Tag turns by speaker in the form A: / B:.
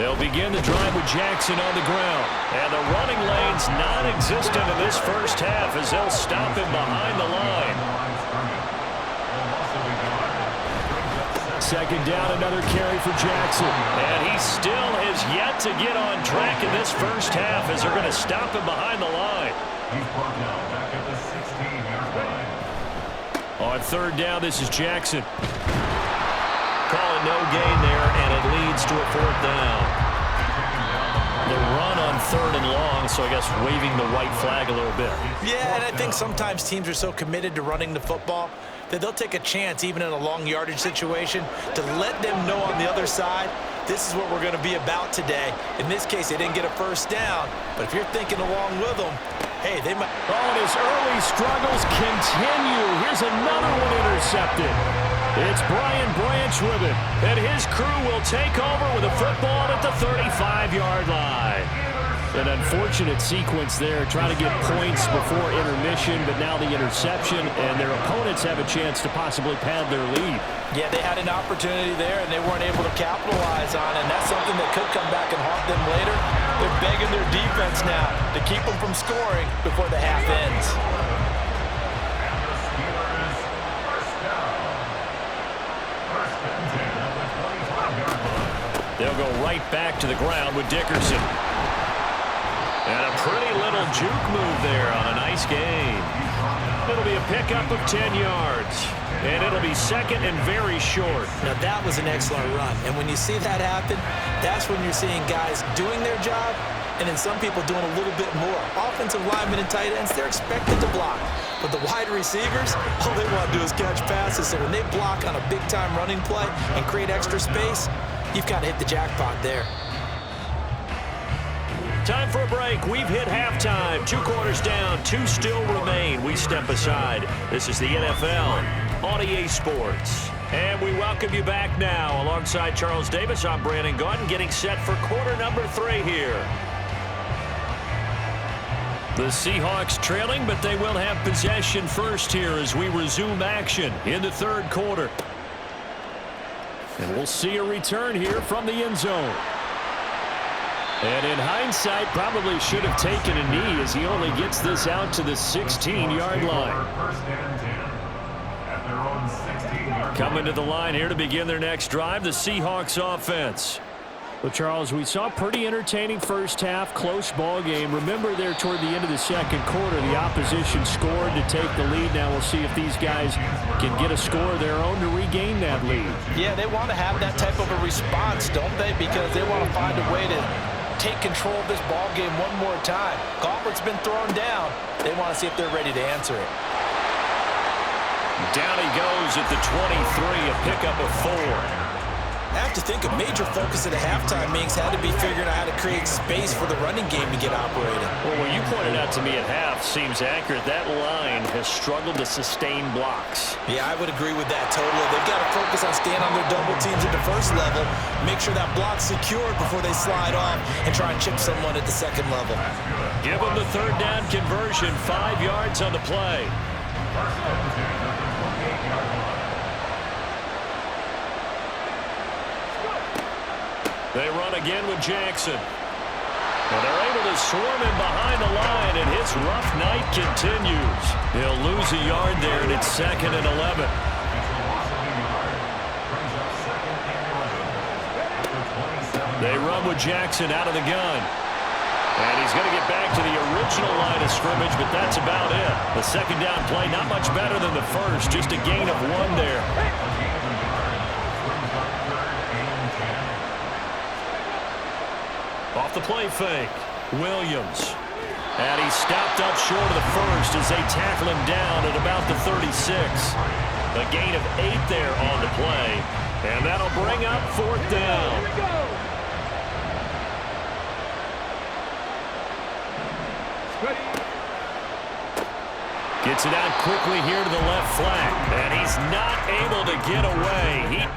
A: They'll begin the drive with Jackson on the ground. And the running lane's non-existent in this first half as they'll stop him behind the line. Second down, another carry for Jackson. And he still has yet to get on track in this first half as they're going to stop him behind the line.
B: He's brought down back at the 16-yard line.
A: On third down, this is Jackson. Calling no gain there, and it leads to a fourth down. The run on third and long, so I guess waving the white flag a little bit.
C: Yeah, and I think sometimes teams are so committed to running the football that they'll take a chance, even in a long yardage situation, to let them know on the other side, this is what we're going to be about today. In this case, they didn't get a first down, but if you're thinking along with them, hey, they might.
A: Oh, and his early struggles continue. Here's another one intercepted. It's Brian Branch with it, and his crew will take over with a football at the 35-yard line. An unfortunate sequence there, trying to get points before intermission, but now the interception, and their opponents have a chance to possibly pad their lead.
C: Yeah, they had an opportunity there, and they weren't able to capitalize on it, and that's something that could come back and haunt them later. They're begging their defense now to keep them from scoring before the half ends.
A: They'll go right back to the ground with Dickerson. And a pretty little juke move there on a nice gain. It'll be a pickup of 10 yards. And it'll be second and very short.
C: Now, that was an excellent run. And when you see that happen, that's when you're seeing guys doing their job and then some people doing a little bit more. Offensive linemen and tight ends, they're expected to block. But the wide receivers, all they want to do is catch passes. So when they block on a big-time running play and create extra space, you've got to hit the jackpot there.
A: Time for a break. We've hit halftime. 2 quarters down, 2 still remain. We step aside. This is the NFL on EA Sports. And we welcome you back now. Alongside Charles Davis, I'm Brandon Gaudin, getting set for quarter number 3 here. The Seahawks trailing, but they will have possession first here as we resume action in the third quarter. And we'll see a return here from the end zone. And in hindsight, probably should have taken a knee as he only gets this out to the 16-yard line. Coming to the line here to begin their next drive, the Seahawks offense. Well, Charles, we saw a pretty entertaining first half, close ball game. Remember there toward the end of the second quarter, the opposition scored to take the lead. Now we'll see if these guys can get a score of their own to regain that lead.
C: Yeah, they want to have that type of a response, don't they? Because they want to find a way to take control of this ball game one more time. Gauntlet's been thrown down. They want to see if they're ready to answer it.
A: Down he goes at the 23, a pickup of 4.
C: I have to think a major focus at the halftime meetings had to be figuring out how to create space for the running game to get operating.
A: Well, what you pointed out to me at half seems accurate. That line has struggled to sustain blocks.
C: Yeah, I would agree with that totally. They've got to focus on staying on their double teams at the first level, make sure that block's secured before they slide off, and try and chip someone at the second level.
A: Give them the third down conversion, 5 yards on the play. They run again with Jackson. And they're able to swarm him behind the line, and his rough night continues. He'll lose a yard there, and it's 2nd and 11. They run with Jackson out of the gun. And he's going to get back to the original line of scrimmage, but that's about it. The second down play, not much better than the first, just a gain of 1 there. Off the play fake, Williams. And he's stopped up short of the first as they tackle him down at about the 36. A gain of 8 there on the play. And that'll bring up 4th down. Gets it out quickly here to the left flank. And he's not able to get away.